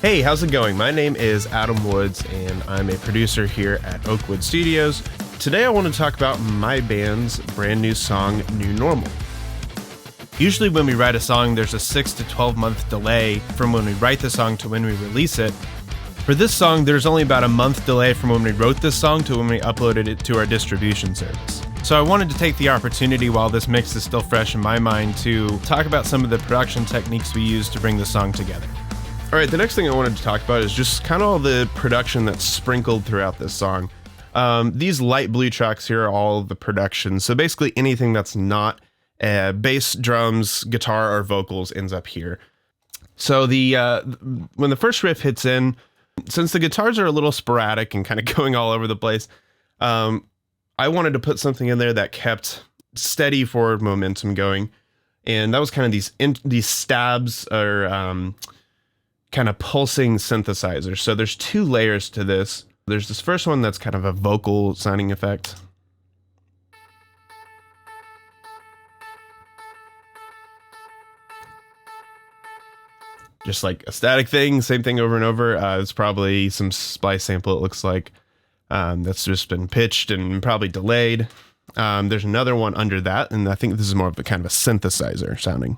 Hey, how's it going? My name is Adam Woods, and I'm a producer here at Oakwood Studios. Today I want to talk about my band's brand new song, New Normal. Usually when we write a song, there's a 6 to 12 month delay from when we write the song to when we release it. For this song, there's only about a month delay from when we wrote this song to when we uploaded it to our distribution service. So I wanted to take the opportunity while this mix is still fresh in my mind to talk about some of the production techniques we used to bring the song together. All right, the next thing I wanted to talk about is just kind of all the production that's sprinkled throughout this song. These light blue tracks here are all the production. So basically anything that's not bass, drums, guitar, or vocals ends up here. So when the first riff hits in, since the guitars are a little sporadic and kind of going all over the place, I wanted to put something in there that kept steady forward momentum going. And that was kind of these stabs or kind of pulsing synthesizers. So there's two layers to this. There's this first one that's kind of a vocal sounding effect. Just like a static thing, same thing over and over. It's probably some splice sample, it looks like, that's just been pitched and probably delayed. There's another one under that, and I think this is more of a kind of a synthesizer sounding.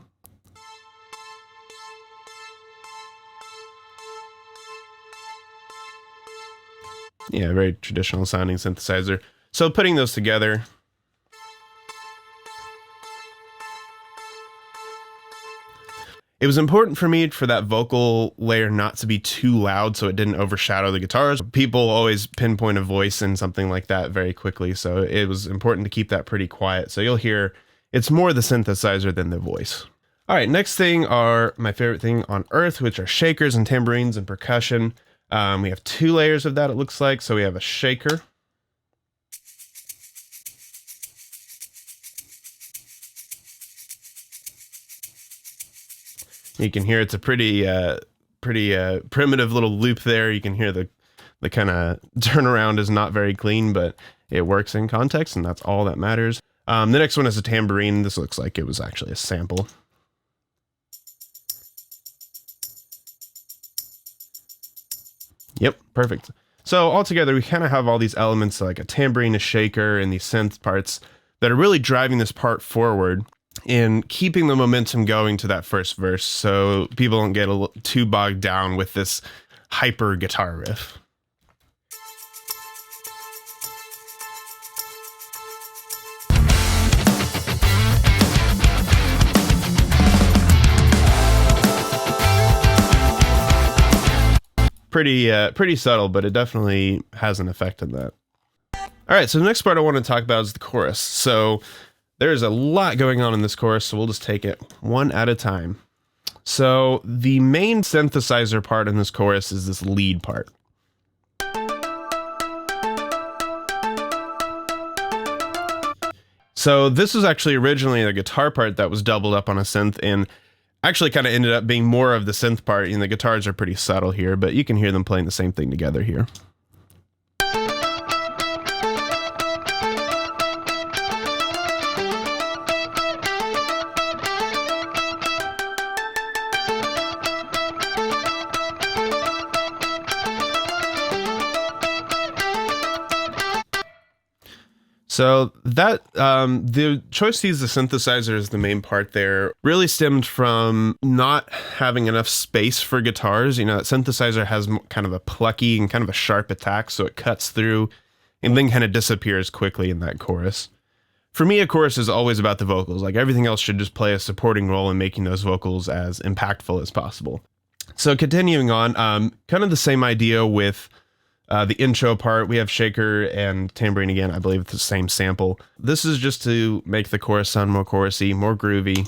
Yeah, very traditional sounding synthesizer. So putting those together, it was important for me for that vocal layer not to be too loud so it didn't overshadow the guitars. People always pinpoint a voice in something like that very quickly, so it was important to keep that pretty quiet. So you'll hear it's more the synthesizer than the voice. All right, next thing are my favorite thing on earth, which are shakers and tambourines and percussion. We have two layers of that, it looks like. So we have a shaker. You can hear it's a pretty primitive little loop there. You can hear the kind of turnaround is not very clean, but it works in context, and that's all that matters. The next one is a tambourine. This looks like it was actually a sample. Yep, perfect. So altogether, we kind of have all these elements like a tambourine, a shaker, and these synth parts that are really driving this part forward and keeping the momentum going to that first verse so people don't get too bogged down with this hyper guitar riff. Pretty subtle, but it definitely has an effect on that. All right, so the next part I want to talk about is the chorus. So there's a lot going on in this chorus, so we'll just take it one at a time. So the main synthesizer part in this chorus is this lead part. So this was actually originally a guitar part that was doubled up on a synth and actually kind of ended up being more of the synth part, and the guitars are pretty subtle here, but you can hear them playing the same thing together here. So that the choice to use the synthesizer as the main part there really stemmed from not having enough space for guitars. You know, that synthesizer has kind of a plucky and kind of a sharp attack, so it cuts through and then kind of disappears quickly in that chorus. For me, a chorus is always about the vocals. Like everything else should just play a supporting role in making those vocals as impactful as possible. So continuing on, kind of the same idea with the intro part. We have shaker and tambourine again. I believe it's the same sample. This is just to make the chorus sound more chorusy, more groovy.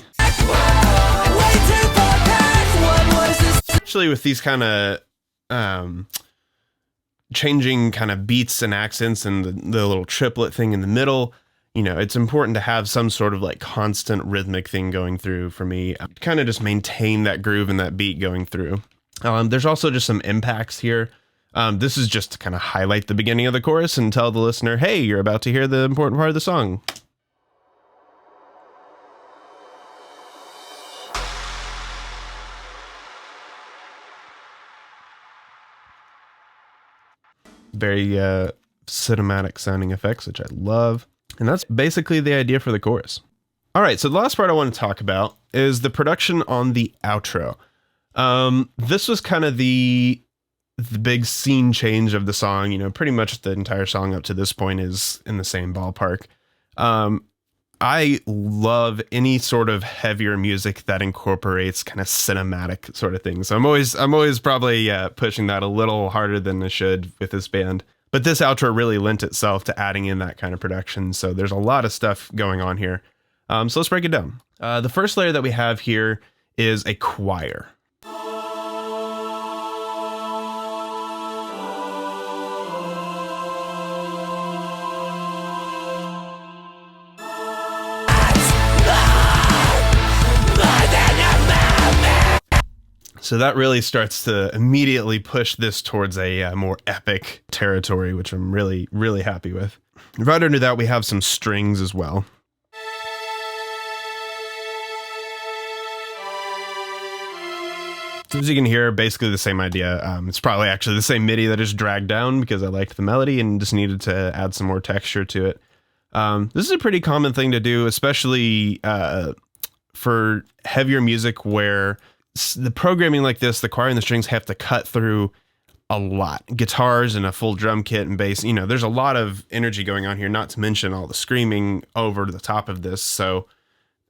Actually, with these kind of changing kind of beats and accents and the little triplet thing in the middle, you know, it's important to have some sort of like constant rhythmic thing going through for me. Kind of just maintain that groove and that beat going through. There's also just some impacts here. This is just to kind of highlight the beginning of the chorus and tell the listener, hey, you're about to hear the important part of the song. Very cinematic sounding effects, which I love. And that's basically the idea for the chorus. All right, so the last part I want to talk about is the production on the outro. This was kind of the big scene change of the song. You know, pretty much the entire song up to this point is in the same ballpark. I love any sort of heavier music that incorporates kind of cinematic sort of things. I'm always probably pushing that a little harder than I should with this band. But this outro really lent itself to adding in that kind of production. So there's a lot of stuff going on here. So let's break it down. The first layer that we have here is a choir. So that really starts to immediately push this towards a more epic territory, which I'm really, really happy with. Right under that, we have some strings as well. So as you can hear, basically the same idea. It's probably actually the same MIDI that is dragged down because I liked the melody and just needed to add some more texture to it. This is a pretty common thing to do, especially for heavier music where the programming like this, the choir and the strings have to cut through a lot. Guitars and a full drum kit and bass, you know, there's a lot of energy going on here, not to mention all the screaming over the top of this. So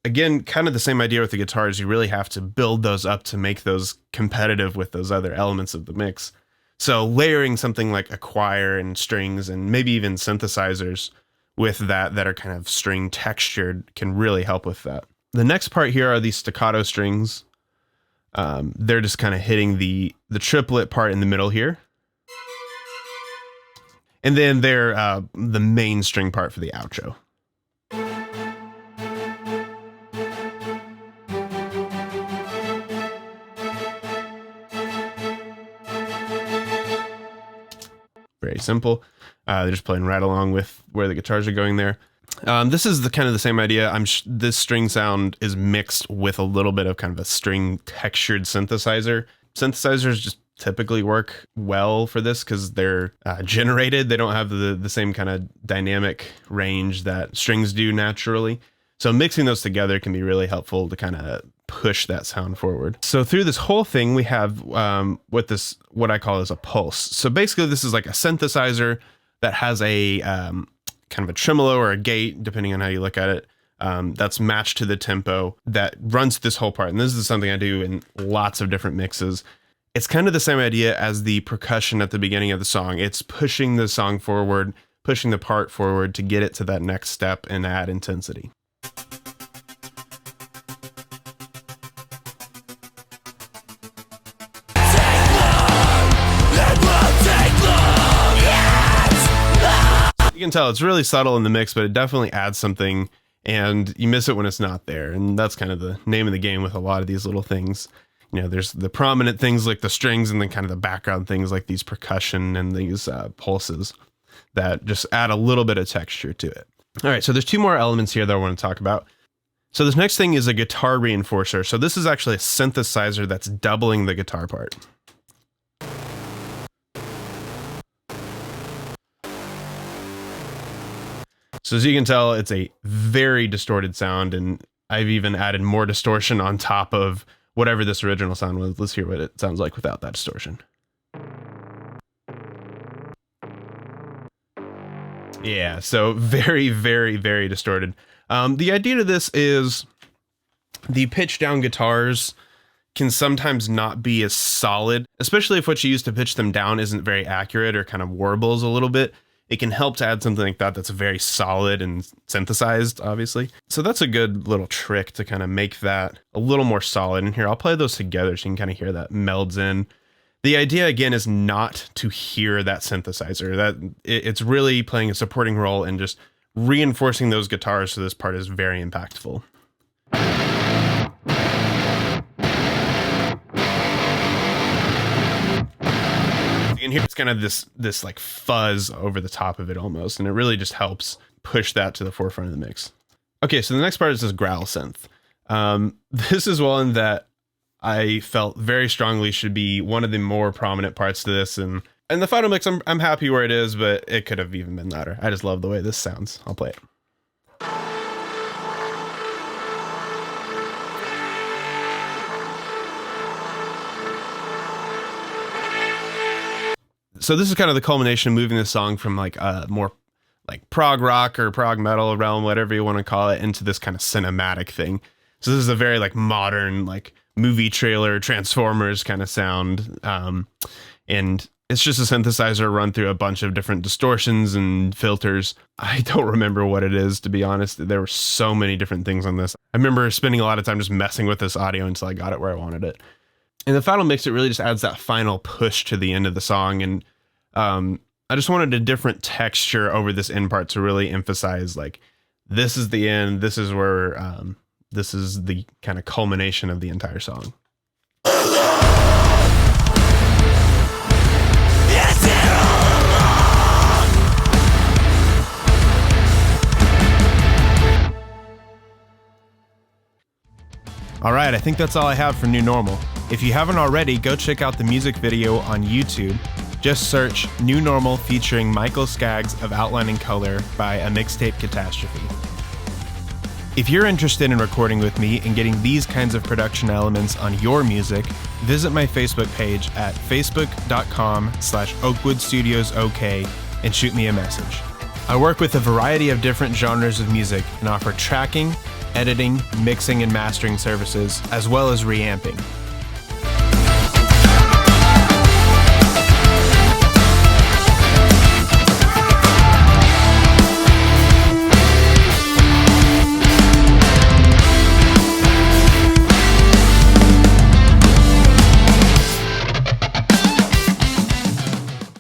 again, kind of the same idea with the guitars. You really have to build those up to make those competitive with those other elements of the mix. So layering something like a choir and strings and maybe even synthesizers with that are kind of string textured can really help with that. The next part here are these staccato strings. They're just kind of hitting the triplet part in the middle here. And then they're the main string part for the outro. Very simple. They're just playing right along with where the guitars are going there. This is the kind of the same idea. This string sound is mixed with a little bit of kind of a string textured synthesizer. Synthesizers just typically work well for this because they're generated. They don't have the same kind of dynamic range that strings do naturally. So mixing those together can be really helpful to kind of push that sound forward. So through this whole thing, we have what I call as a pulse. So basically this is like a synthesizer that has a kind of a tremolo or a gate, depending on how you look at it, that's matched to the tempo that runs this whole part. And this is something I do in lots of different mixes. It's kind of the same idea as the percussion at the beginning of the song. It's pushing the song forward, pushing the part forward to get it to that next step and add intensity. You can tell it's really subtle in the mix, but it definitely adds something, and you miss it when it's not there. And that's kind of the name of the game with a lot of these little things. You know, there's the prominent things like the strings, and then kind of the background things like these percussion and these pulses that just add a little bit of texture to it. All right, so there's two more elements here that I want to talk about. So this next thing is a guitar reinforcer. So this is actually a synthesizer that's doubling the guitar part. So as you can tell, it's a very distorted sound, and I've even added more distortion on top of whatever this original sound was. Let's hear what it sounds like without that distortion. Yeah, so very, very, very distorted. The idea to this is the pitch down guitars can sometimes not be as solid, especially if what you use to pitch them down isn't very accurate or kind of warbles a little bit. It can help to add something like that that's very solid and synthesized, obviously. So that's a good little trick to kind of make that a little more solid. And here, I'll play those together so you can kind of hear that melds in. The idea, again, is not to hear that synthesizer. It's really playing a supporting role and just reinforcing those guitars, so this part is very impactful. And here it's kind of this like fuzz over the top of it almost, and it really just helps push that to the forefront of the mix. Okay, so the next part is this Growl Synth. This is one that I felt very strongly should be one of the more prominent parts to this, and And the final mix, I'm happy where it is, but it could have even been louder. I just love the way this sounds. I'll play it. So this is kind of the culmination of moving the song from like more like prog rock or prog metal realm, whatever you want to call it, into this kind of cinematic thing. So this is a very like modern, like movie trailer, Transformers kind of sound. And it's just a synthesizer run through a bunch of different distortions and filters. I don't remember what it is, to be honest. There were so many different things on this. I remember spending a lot of time just messing with this audio until I got it where I wanted it. In the final mix, it really just adds that final push to the end of the song. And I just wanted a different texture over this end part to really emphasize, like, this is the end. This is where, this is the kind of culmination of the entire song. All right, I think that's all I have for New Normal. If you haven't already, go check out the music video on YouTube. Just search New Normal featuring Michael Skaggs of Outlining Color by a Mixtape Catastrophe. If you're interested in recording with me and getting these kinds of production elements on your music, visit my Facebook page at facebook.com/OakwoodStudiosOK and shoot me a message. I work with a variety of different genres of music and offer tracking, editing, mixing, and mastering services, as well as reamping.